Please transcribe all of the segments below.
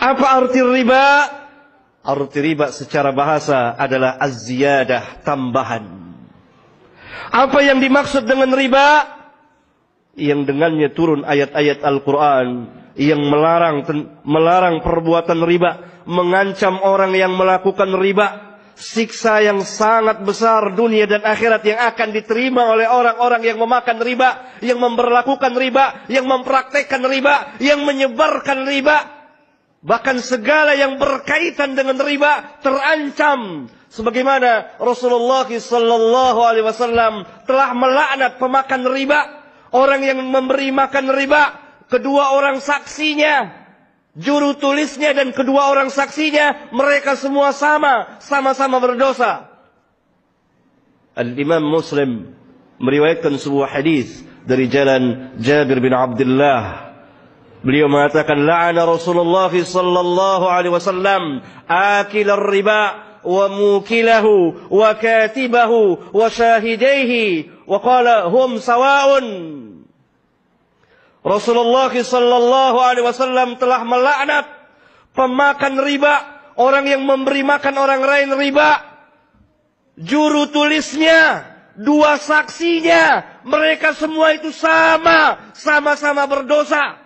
Apa arti riba? Arti riba secara bahasa adalah az-ziyadah, tambahan. Apa yang dimaksud dengan riba? Yang dengannya turun ayat-ayat Al-Quran yang melarang perbuatan riba, mengancam orang yang melakukan riba, siksa yang sangat besar dunia dan akhirat yang akan diterima oleh orang-orang yang memakan riba, yang memperlakukan riba, yang mempraktekkan riba, yang menyebarkan riba. Bahkan segala yang berkaitan dengan riba terancam. Sebagaimana Rasulullah SAW telah melaknat pemakan riba, orang yang memberi makan riba, kedua orang saksinya, juru tulisnya dan kedua orang saksinya, mereka semua sama-sama berdosa. Al-Imam Muslim meriwayatkan sebuah hadis dari jalan Jabir bin Abdullah. Beliau mengatakan, la'ana Rasulullah sallallahu alaihi wasallam akilar riba wa mukilahu wa katibahu wa syahidaihi wa qala hum sawa'un. Rasulullah sallallahu alaihi wasallam telah melaknat pemakan riba, orang yang memberi makan orang lain riba, juru tulisnya, dua saksinya, mereka semua itu sama-sama berdosa.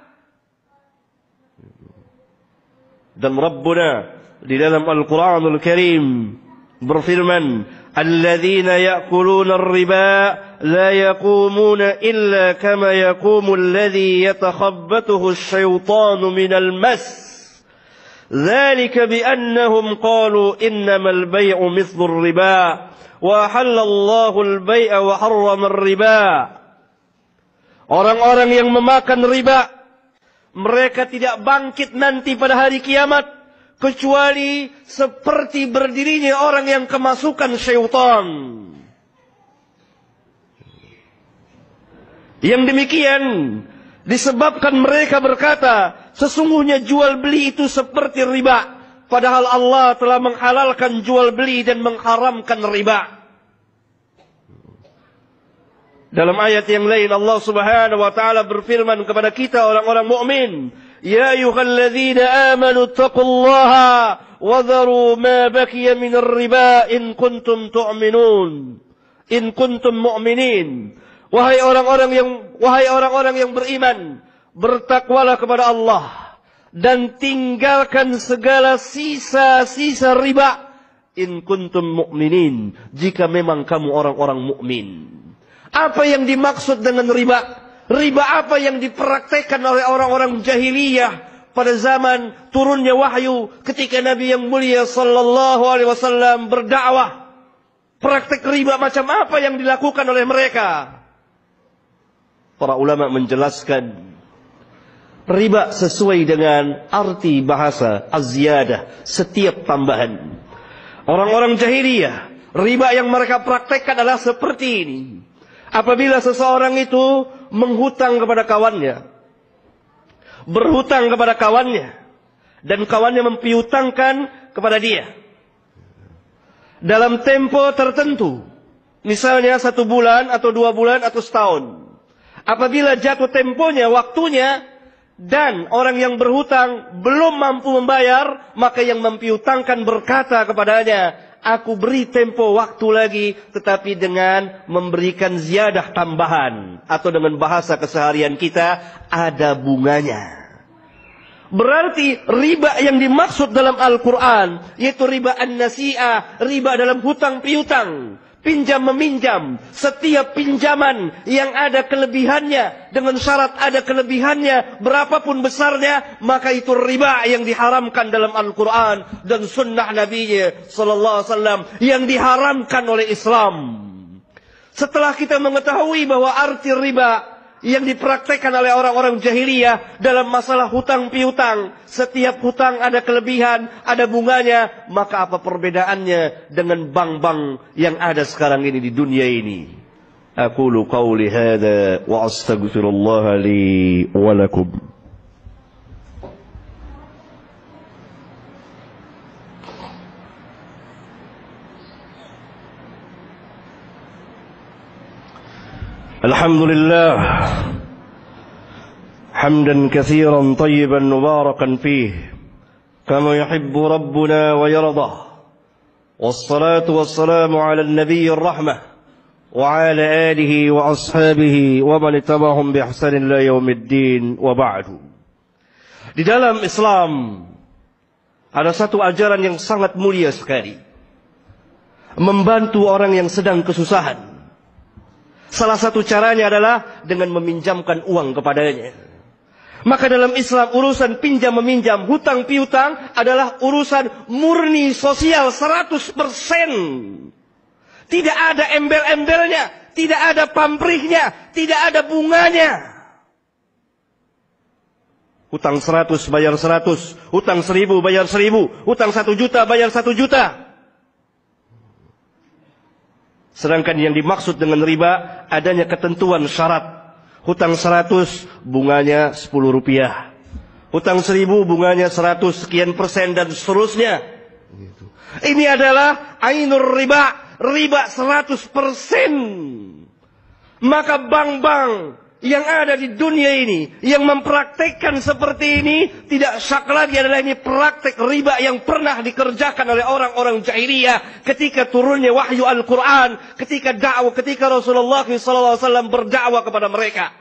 Dan Rabbuna di dalam Al-Quranul Karim berfirman, alladzina ya'kuluna ar-riba la yaqumuna illa kama yaqumu alladhi yatakhabbathu asy-syaitanu minal mas. Dzalika bi annahum qalu innamal bay'u mithlu ar-riba wa halallahu al-bay'a wa harrama ar-riba. Orang-orang yang memakan riba, mereka tidak bangkit nanti pada hari kiamat kecuali seperti berdirinya orang yang kemasukan syaitan. Yang demikian disebabkan mereka berkata, sesungguhnya jual beli itu seperti riba, padahal Allah telah menghalalkan jual beli dan mengharamkan riba. Dalam ayat yang lain Allah Subhanahu wa taala berfirman kepada kita orang-orang mukmin, ya ayyuhalladzina amanu taqullaha wa dharu ma baqiya minar riba in kuntum tu'minun. In kuntum mu'minin. Wahai orang-orang yang beriman, bertakwalah kepada Allah dan tinggalkan segala sisa-sisa riba in kuntum mu'minin, jika memang kamu orang-orang mukmin. Apa yang dimaksud dengan riba? Riba apa yang dipraktekkan oleh orang-orang jahiliyah pada zaman turunnya wahyu ketika Nabi yang mulia sallallahu alaihi wasallam berdakwah? Praktek riba macam apa yang dilakukan oleh mereka? Para ulama menjelaskan, riba sesuai dengan arti bahasa az-ziyadah, setiap tambahan. Orang-orang jahiliyah, riba yang mereka praktekkan adalah seperti ini. Apabila seseorang itu menghutang kepada kawannya, berhutang kepada kawannya, dan kawannya mempiutangkan kepada dia dalam tempo tertentu, misalnya 1 bulan atau 2 bulan atau setahun. Apabila jatuh temponya, waktunya, dan orang yang berhutang belum mampu membayar, maka yang mempiutangkan berkata kepadanya, aku beri tempo waktu lagi, tetapi dengan memberikan ziyadah tambahan, atau dengan bahasa keseharian kita, ada bunganya. Berarti riba yang dimaksud dalam Al-Quran, yaitu riba an-nasi'ah, riba dalam hutang piutang, pinjam meminjam. Setiap pinjaman yang ada kelebihannya, dengan syarat ada kelebihannya, berapapun besarnya, maka itu riba yang diharamkan dalam Al-Quran dan sunnah Nabi sallallahu alaihi wasallam, yang diharamkan oleh Islam. Setelah kita mengetahui bahwa arti riba yang dipraktekkan oleh orang-orang jahiliyah dalam masalah hutang piutang, setiap hutang ada kelebihan, ada bunganya, maka apa perbedaannya dengan bank-bank yang ada sekarang ini di dunia ini? Aqulu qawli hadza wa astaghfirullah li wa lakum. Alhamdulillah hamdan katsiran tayyiban mubarakan fih, كما يحب ربنا ويرضى والصلاة والسلام على النبي الرحمة وعلى آله وأصحابه ومن اتبعهم بإحسان إلى يوم الدين وبعد. Di dalam Islam ada satu ajaran yang sangat mulia sekali, membantu orang yang sedang kesusahan. Salah satu caranya adalah dengan meminjamkan uang kepadanya. Maka dalam Islam urusan pinjam meminjam, hutang piutang adalah urusan murni sosial 100%. Tidak ada embel-embelnya, tidak ada pamrihnya, tidak ada bunganya. Hutang 100 bayar 100, hutang 1000 bayar 1000, hutang 1 juta bayar 1 juta. Sedangkan yang dimaksud dengan riba adanya ketentuan syarat. Hutang 100 bunganya 10 rupiah. Hutang 1000 bunganya 100 sekian persen dan seterusnya. Ini adalah ainur riba, riba 100%. Maka bank-bank yang ada di dunia ini yang mempraktekkan seperti ini tidak syak lagi adalah ini praktek riba yang pernah dikerjakan oleh orang-orang jahiliyah ketika turunnya wahyu Al-Quran, ketika Rasulullah SAW berdakwah kepada mereka.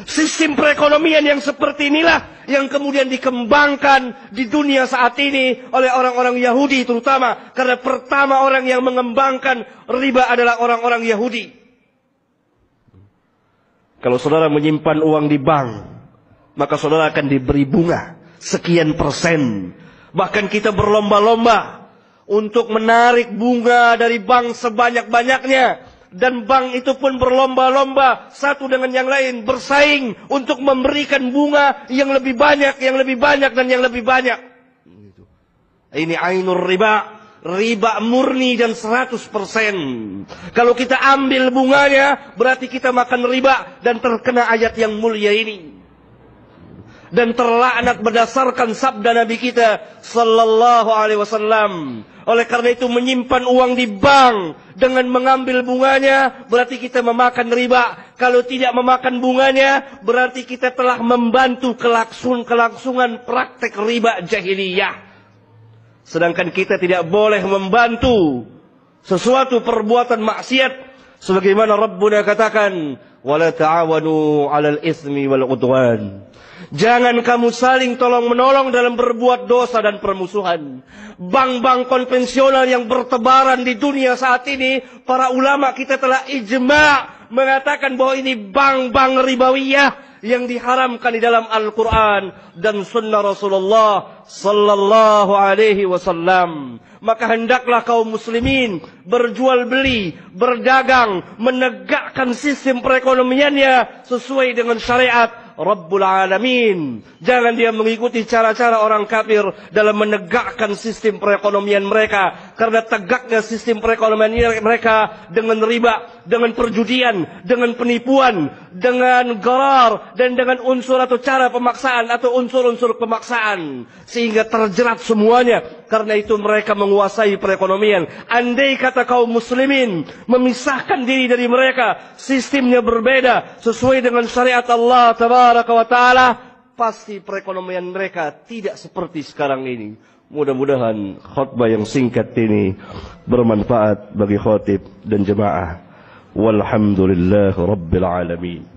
Sistem perekonomian yang seperti inilah yang kemudian dikembangkan di dunia saat ini oleh orang-orang Yahudi terutama, karena pertama orang yang mengembangkan riba adalah orang-orang Yahudi. Kalau saudara menyimpan uang di bank, maka saudara akan diberi bunga sekian persen. Bahkan kita berlomba-lomba untuk menarik bunga dari bank sebanyak-banyaknya. Dan bank itu pun berlomba-lomba satu dengan yang lain, bersaing untuk memberikan bunga yang lebih banyak, yang lebih banyak, dan yang lebih banyak. Ini ainur riba, riba murni dan 100%. Kalau kita ambil bunganya, berarti kita makan riba dan terkena ayat yang mulia ini. Dan terlaknat berdasarkan sabda Nabi kita sallallahu alaihi wasallam. Oleh karena itu menyimpan uang di bank dengan mengambil bunganya berarti kita memakan riba. Kalau tidak memakan bunganya berarti kita telah membantu kelangsungan praktek riba jahiliyah. Sedangkan kita tidak boleh membantu sesuatu perbuatan maksiat sebagaimana Rabbuna katakan, wala ta'awanu 'alal itsmi wal 'udwan. Jangan kamu saling tolong-menolong dalam berbuat dosa dan permusuhan. Bank-bank konvensional yang bertebaran di dunia saat ini, para ulama kita telah ijma' mengatakan bahwa ini bank-bank ribawiyah yang diharamkan di dalam Al-Quran dan Sunnah Rasulullah sallallahu alaihi wasallam. Maka hendaklah kaum muslimin berjual beli, berdagang, menegakkan sistem perekonomiannya sesuai dengan syariat Rabbul Alamin. Jangan dia mengikuti cara-cara orang kafir dalam menegakkan sistem perekonomian mereka. Karena tegaknya sistem perekonomian mereka dengan riba, dengan perjudian, dengan penipuan, dengan gharar, dan dengan unsur atau cara pemaksaan atau unsur-unsur pemaksaan. Sehingga terjerat semuanya. Karena itu mereka menguasai perekonomian. Andai kata kaum muslimin memisahkan diri dari mereka, sistemnya berbeda sesuai dengan syariat Allah tabaraka wa ta'ala, pasti perekonomian mereka tidak seperti sekarang ini. Mudah-mudahan khutbah yang singkat ini bermanfaat bagi khatib dan jemaah. Walhamdulillah Rabbil Alamin.